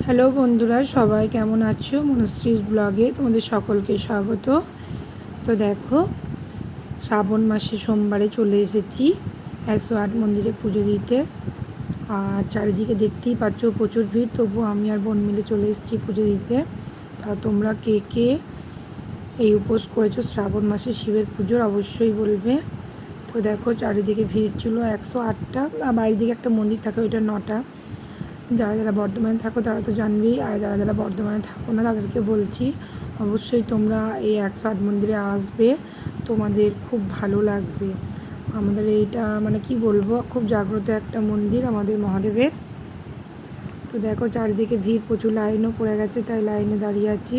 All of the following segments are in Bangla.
হ্যালো বন্ধুরা, সবাই কেমন আছো? মনুশ্রীর ব্লগে তোমাদের সকলকে স্বাগত। তো দেখো, শ্রাবণ মাসে সোমবারে চলে এসেছি 108 মন্দিরে পুজো দিতে। আর চারিদিকে দেখতেই পাচ্ছ প্রচুর ভিড়, তবু আমি আর বোন মিলে চলে এসেছি পুজো দিতে। তা তোমরা কে কে এই উপোস করেছো শ্রাবণ মাসে শিবের পুজোর, অবশ্যই বলবে। তো দেখো চারিদিকে ভিড় ছিল 108টা, আর বাইরের দিকে একটা মন্দির থাকে, ওইটা 9টা। যারা যারা বর্ধমানে থাকো তারা তো জানবেই, আর যারা যারা বর্ধমানে থাকো না তাদেরকে বলছি অবশ্যই তোমরা এই 108 মন্দিরে আসবে, তোমাদের খুব ভালো লাগবে। আমাদের এইটা মানে কি বলবো, খুব জাগ্রত একটা মন্দির আমাদের মহাদেবের। তো দেখো চারিদিকে ভিড়, প্রচুর লাইনও পড়ে গেছে, তাই লাইনে দাঁড়িয়ে আছি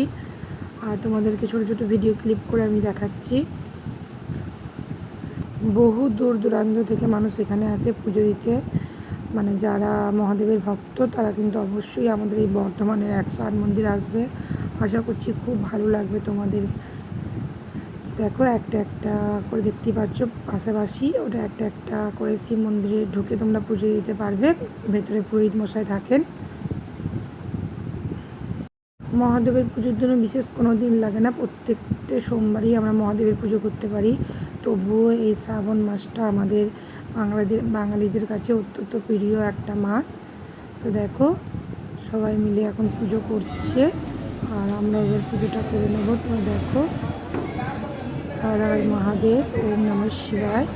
আর তোমাদেরকে ছোটো ছোটো ভিডিও ক্লিপ করে আমি দেখাচ্ছি। বহু দূর দূরান্ত থেকে মানুষ এখানে আসে পুজো দিতে, মানে যারা মহাদেবের ভক্ত তারা কিন্তু অবশ্যই আমাদের এই বর্ধমানের 108 মন্দির আসবে। আশা করছি খুব ভালো লাগবে তোমাদের। দেখো একটা একটা করে দেখতেই পাচ্ছ পাশাপাশি, ওটা একটা একটা করে শিব মন্দিরে ঢুকে তোমরা পুজো দিতে পারবে। ভেতরে পুরোহিত মশাই থাকেন। মহাদেবের পুজোর জন্য বিশেষ কোনো দিন লাগে না, প্রত্যেকটা সোমবারই আমরা মহাদেবের পুজো করতে পারি। তবুও এই শ্রাবণ মাসটা আমাদের বাঙালিদের কাছে অত্যন্ত প্রিয় একটা মাস। তো দেখো সবাই মিলে এখন পুজো করছে আর আমরা এবার পুজোটা করে নেবো। তো দেখো, হর হর মহাদেব, ওম নমঃ শিবায়।